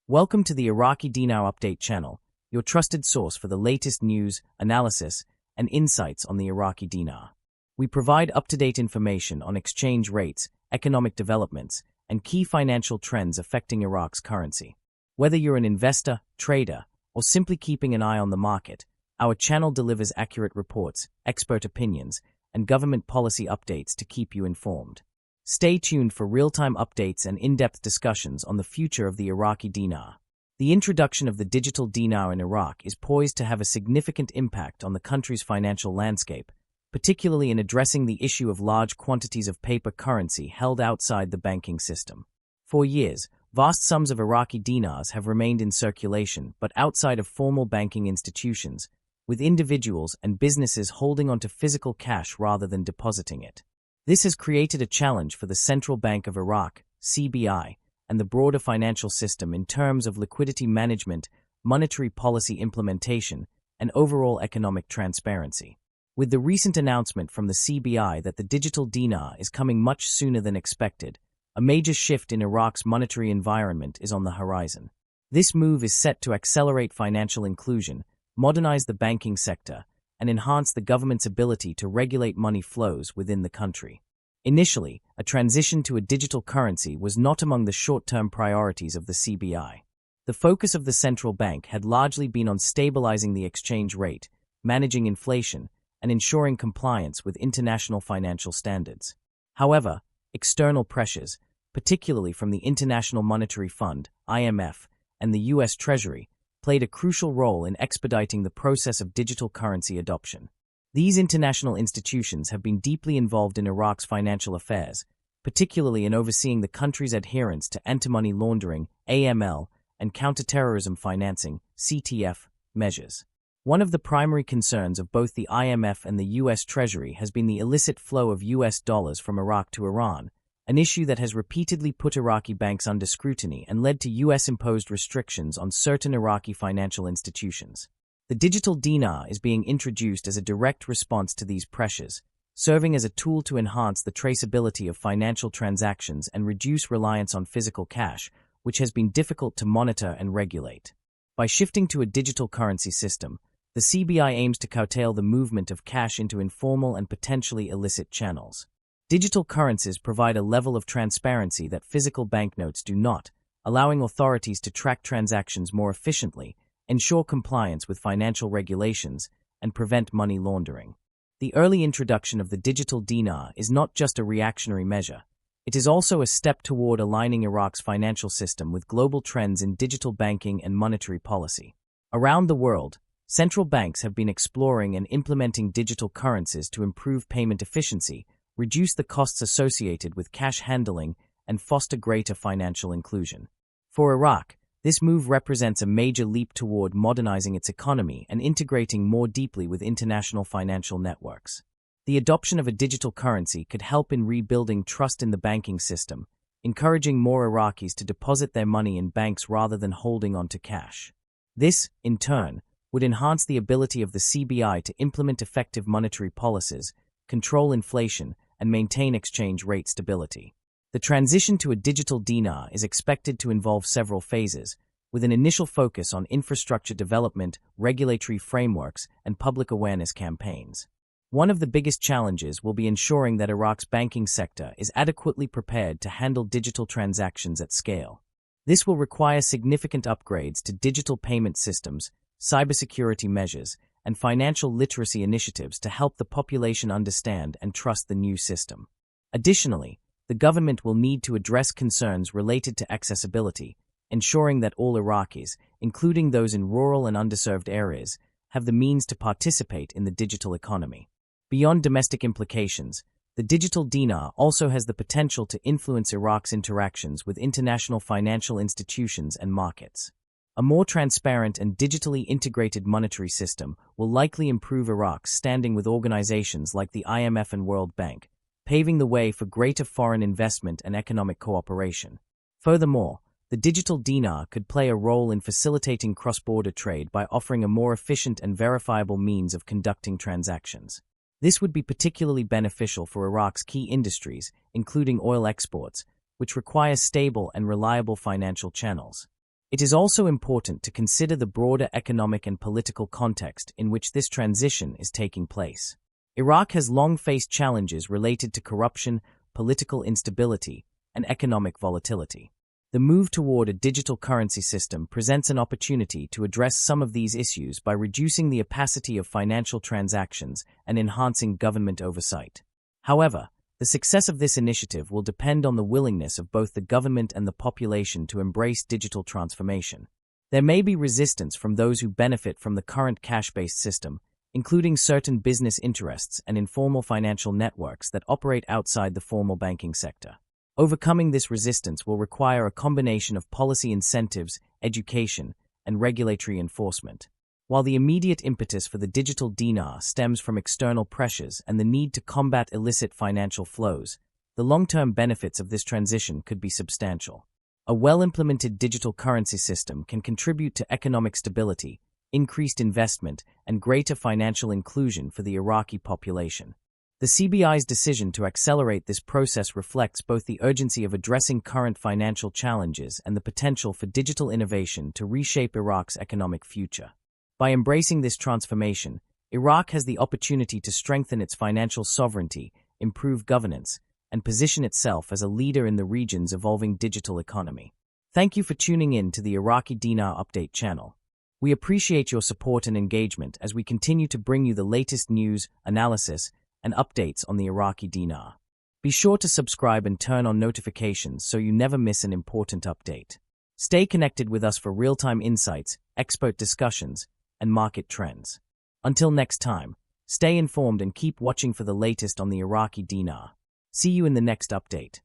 Welcome to the Iraqi Dinar Update channel, your trusted source for the latest news, analysis, and insights on the Iraqi dinar. We provide up-to-date information on exchange rates, economic developments, and key financial trends affecting Iraq's currency. Whether you're an investor, trader, or simply keeping an eye on the market, our channel delivers accurate reports, expert opinions, and government policy updates to keep you informed. Stay tuned for real-time updates and in-depth discussions on the future of the Iraqi dinar. The introduction of the digital dinar in Iraq is poised to have a significant impact on the country's financial landscape, particularly in addressing the issue of large quantities of paper currency held outside the banking system. For years, vast sums of Iraqi dinars have remained in circulation but outside of formal banking institutions, with individuals and businesses holding onto physical cash rather than depositing it. This has created a challenge for the Central Bank of Iraq, CBI, and the broader financial system in terms of liquidity management, monetary policy implementation, and overall economic transparency. With the recent announcement from the CBI that the digital dinar is coming much sooner than expected, a major shift in Iraq's monetary environment is on the horizon. This move is set to accelerate financial inclusion, modernize the banking sector, and enhance the government's ability to regulate money flows within the country. Initially, a transition to a digital currency was not among the short-term priorities of the CBI. The focus of the central bank had largely been on stabilizing the exchange rate, managing inflation, and ensuring compliance with international financial standards. However, external pressures, particularly from the International Monetary Fund, IMF, and the U.S. Treasury, played a crucial role in expediting the process of digital currency adoption. These international institutions have been deeply involved in Iraq's financial affairs, particularly in overseeing the country's adherence to anti-money laundering, AML, and counterterrorism financing, CTF, measures. One of the primary concerns of both the IMF and the U.S. Treasury has been the illicit flow of U.S. dollars from Iraq to Iran, an issue that has repeatedly put Iraqi banks under scrutiny and led to U.S.-imposed restrictions on certain Iraqi financial institutions. The digital dinar is being introduced as a direct response to these pressures, serving as a tool to enhance the traceability of financial transactions and reduce reliance on physical cash, which has been difficult to monitor and regulate. By shifting to a digital currency system, the CBI aims to curtail the movement of cash into informal and potentially illicit channels. Digital currencies provide a level of transparency that physical banknotes do not, allowing authorities to track transactions more efficiently, ensure compliance with financial regulations, and prevent money laundering. The early introduction of the digital dinar is not just a reactionary measure. It is also a step toward aligning Iraq's financial system with global trends in digital banking and monetary policy. Around the world, central banks have been exploring and implementing digital currencies to improve payment efficiency, reduce the costs associated with cash handling, and foster greater financial inclusion. For Iraq, this move represents a major leap toward modernizing its economy and integrating more deeply with international financial networks. The adoption of a digital currency could help in rebuilding trust in the banking system, encouraging more Iraqis to deposit their money in banks rather than holding onto cash. This, in turn, would enhance the ability of the CBI to implement effective monetary policies, control inflation, and maintain exchange rate stability. The transition to a digital dinar is expected to involve several phases, with an initial focus on infrastructure development, regulatory frameworks, and public awareness campaigns. One of the biggest challenges will be ensuring that Iraq's banking sector is adequately prepared to handle digital transactions at scale. This will require significant upgrades to digital payment systems, cybersecurity measures, and financial literacy initiatives to help the population understand and trust the new system. Additionally, the government will need to address concerns related to accessibility, ensuring that all Iraqis, including those in rural and underserved areas, have the means to participate in the digital economy. Beyond domestic implications, the digital dinar also has the potential to influence Iraq's interactions with international financial institutions and markets. A more transparent and digitally integrated monetary system will likely improve Iraq's standing with organizations like the IMF and World Bank, paving the way for greater foreign investment and economic cooperation. Furthermore, the digital dinar could play a role in facilitating cross-border trade by offering a more efficient and verifiable means of conducting transactions. This would be particularly beneficial for Iraq's key industries, including oil exports, which require stable and reliable financial channels. It is also important to consider the broader economic and political context in which this transition is taking place. Iraq has long faced challenges related to corruption, political instability, and economic volatility. The move toward a digital currency system presents an opportunity to address some of these issues by reducing the opacity of financial transactions and enhancing government oversight. However, the success of this initiative will depend on the willingness of both the government and the population to embrace digital transformation. There may be resistance from those who benefit from the current cash-based system, including certain business interests and informal financial networks that operate outside the formal banking sector. Overcoming this resistance will require a combination of policy incentives, education, and regulatory enforcement. While the immediate impetus for the digital dinar stems from external pressures and the need to combat illicit financial flows, the long-term benefits of this transition could be substantial. A well-implemented digital currency system can contribute to economic stability, increased investment, and greater financial inclusion for the Iraqi population. The CBI's decision to accelerate this process reflects both the urgency of addressing current financial challenges and the potential for digital innovation to reshape Iraq's economic future. By embracing this transformation, Iraq has the opportunity to strengthen its financial sovereignty, improve governance, and position itself as a leader in the region's evolving digital economy. Thank you for tuning in to the Iraqi Dinar Update channel. We appreciate your support and engagement as we continue to bring you the latest news, analysis, and updates on the Iraqi dinar. Be sure to subscribe and turn on notifications so you never miss an important update. Stay connected with us for real-time insights, expert discussions, and market trends. Until next time, stay informed and keep watching for the latest on the Iraqi dinar. See you in the next update.